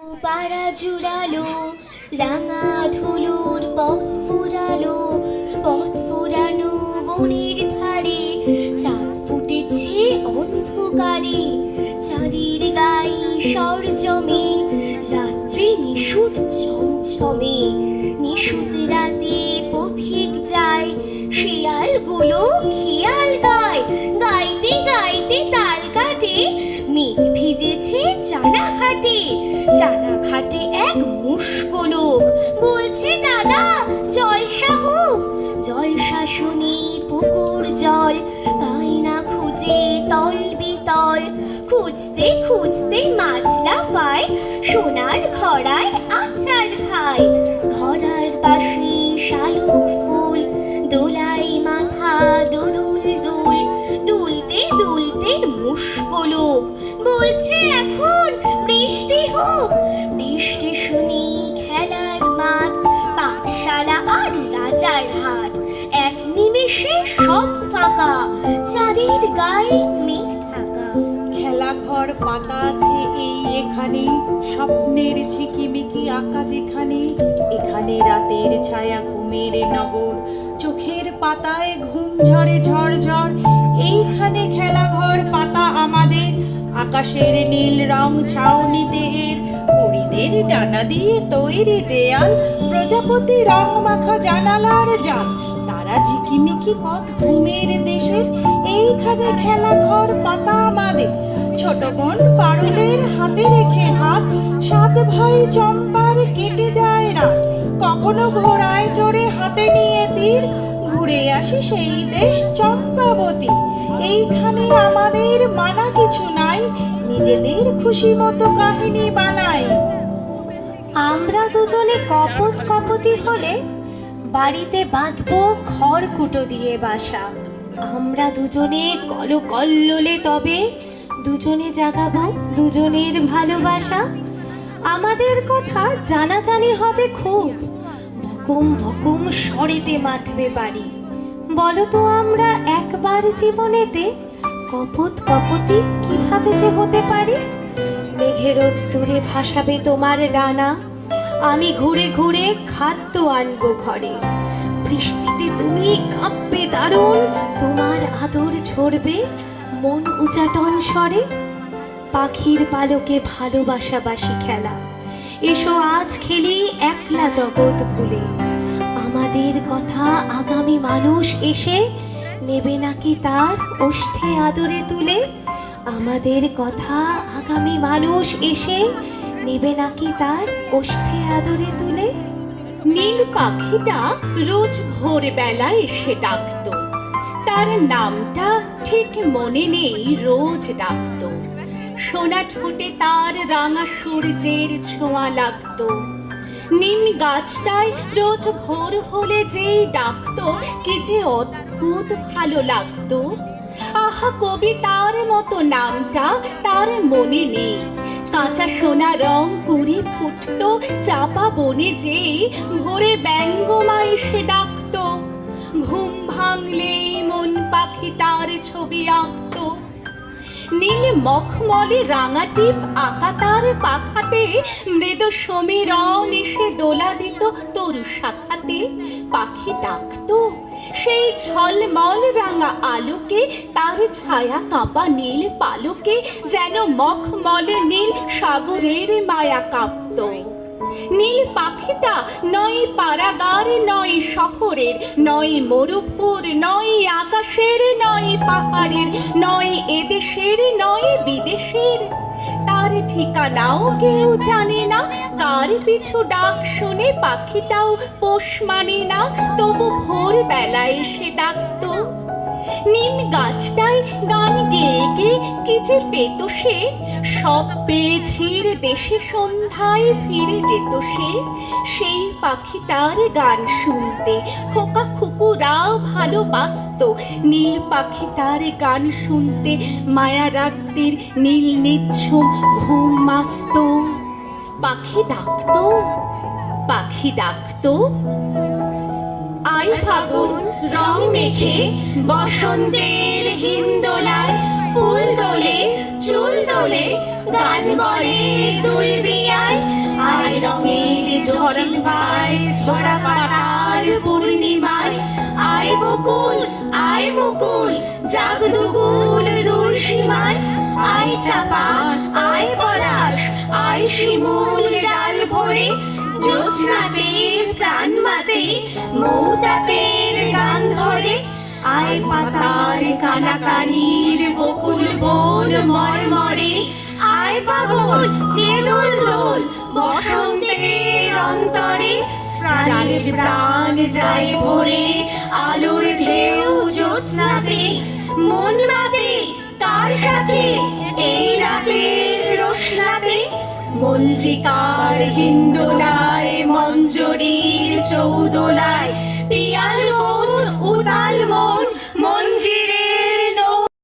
পাড়া জুড়ালো রাঙা ধুলোর পথ ফুরালো, পথ ফুরানো বনের ধারে চাঁদ ফুটেছে অন্ধকারে। চাঁদের গায়ে স্বর জমে রাত্রি নিশুত ছমছমে। নিশুত রাতে পথিক যায়, শিয়ালগুলো খেয়াল গায়। গাইতে গাইতে তাল কাটে, মেঘ ভিজেছে চানা ঘাটে। চানা ঘাটে এক মুষ্কো লোক বলছে, দাদা জলসা হোক। জলসা শুনি পুকুর জল পায় না খুঁজে তল বিতল। খুঁজতে খুঁজতে মাছ লাফায়, সোনার ঘড়ায় আছাড় খায়। ঘড়ার পাশে শালুক ফুল দোলাই মাথা দুদুল দুল। দুলতে দুলতে মুষ্কো লোক বলছে, এখন বৃষ্টি হোক। বৃষ্টি শুনি খেলার মাঠ, পাঠশালা আর রাজার হাট। এক নিমেষে সব ফাঁকা, চাঁদের গায়ে মেঘ ঢাকা। খেলাঘর পাতা আছে এই এখানে, স্বপ্নের ঝিকিমিকি আঁকা যেখানে। এখানে রাতের ছায়া ঘুমের নগর, চোখের পাতায় ঘুম ঝরে ঝরঝর। এইখানে খেলাঘর পাতা আমাদের, আকাশের নীল রং ছাউনিতে এর। পরিদের ডানা দিয়ে তৈরি দেয়াল, প্রজাপতি রং মাখা জানালার জাল। তারা ঝিকিমিকি পথ ঘুমের দেশের, এইখানে খেলাঘর পাতা আমাদের। ছোট বোন পারুলের হাতে রেখে হাত, সাত ভাই চম্পার কেটে যায় রাত। কখনো ঘোড়ায় চড়ে হাতে নিয়ে তীর, ঘুরে আসি সেই দেশ চম্পাবতী। এইখানে আমাদের মানা কিছু নাই, নিজেদের খুশি মতো কাহিনী বানাই। আমরা দুজনে কপত কপতি হলে বাড়িতে বাঁধবো খড়কুটো দিয়ে বাসা। আমরা দুজনে কলকল্লোলে তবে দুজনে জাগাবো দুজনের ভালোবাসা। আমাদের কথা জানাজানি হবে খুব, ভকুম ভকুম স্বরেতে মাথবে বাড়ি। বলো তো আমরা একবার জীবনেতে কপত কপতি কিভাবে যে হতে পারি? মেঘের দূরে ভাসাবে তোমার ডানা, আমি ঘুরে ঘুরে খাদ্য আনবো ঘরে। বৃষ্টিতে তুমি কাঁপবে দারুণ, তোমার আদর ঝরবে মন উচাটন স্বরে। পাখির পালকে ভালোবাসাবাসি খেলা, এসো আজ খেলি একলা জগৎ ভুলে। আমাদের কথা আগামী মানুষ এসে নেবে নাকি তার ওষ্ঠে আদরে তুলে? আমাদের কথা আগামী মানুষ এসে নেবে নাকি তার ওষ্ঠে আদরে তুলে? নীল পাখিটা রোজ ভোরবেলায় এসে ডাকতো, তার নামটা ঠিক মনে নেই, রোজ ডাকতো। সোনা ঠোঁটে তার রাঙা সূর্যের ছোঁয়া লাগতো। নিম গাছটায় রোজ ভোর হলে যেই ডাকতো, কি যে অদ্ভুত ভালো লাগতো। আহা, কবিতার মতো নামটা তার মনে নেই। কাঁচা সোনা রং কুড়ি ফুটতো চাপা বনে যেই, ভোরে ব্যঙ্গমা এসে ডাকতো। ঘুম ভাঙলেই মন পাখিটার ছবি আঁকতো। নীল মখমলে রাঙা টিপ আঁকা তার পাখাতে, মৃদু সমীরণ এসে দোলা দিত তরু শাখাতে। পাখি ডাকতো সেই ঝলমল রাঙা আলোকে, তার ছায়া কাঁপা নীল পালকে, যেন মখমলে নীল সাগরের মায়া কাঁপতো। নীল পাখিটা নয় পাড়াগার, নয় শহরের, নয় মরুভূর, নয় আকাশের, নয় পাহাড়ের, নয় এদেশের, নয় বিদেশের। তার ঠিকানাও কেউ জানে না, কার পিছু ডাক শুনে পাখিটাও পোষ মানে না, তবু ভোর বেলায় এসে ডাকতো। নিম গাছটায় গান গেয়ে গেয়ে কি যে পেত সে, সব পেয়েছির দেশে সন্ধ্যায় ফিরে যেত সে। সেই পাখিটার গান শুনতে খোকা খুকুরাও ভালোবাসতো, নীল পাখিটার গান শুনতে মায়া রাত্রির নীল নিঝুম ঘুম আসতো। পাখি ডাকতো, পাখি ডাকতো। আই ফাগুন রং মেখে বসন্তের হিন্দোলায়, ফুল দোলে চুল দোলে গান বলে দুলবি আয়। ধরণ ভাই ঝরা পাতার পূর্ণিমায় আয় বকুল আয় মুকুল জাগ দুকুল দূর সীমায় আয় চাপা আয় পলাশ আয় শিমুল ডাল ভরে জ্যোৎস্নাতে প্রাণ মাতে মৌতাতের গান ধরে আয় পাতার কানাকানির বকুল বন মরমরে আয় পাগল নেদুল দোল বসন্তের অন্তরে প্রাণের প্রাণ যায় ভরে আলোর ঢেউ জ্যোৎস্নাতে মন রাতে তার সাথে এই রাতের রোশনাতে মঞ্জিকার হিন্দোলায় মঞ্জরির চৌদোলায় পিয়াল মন উদাল মন মন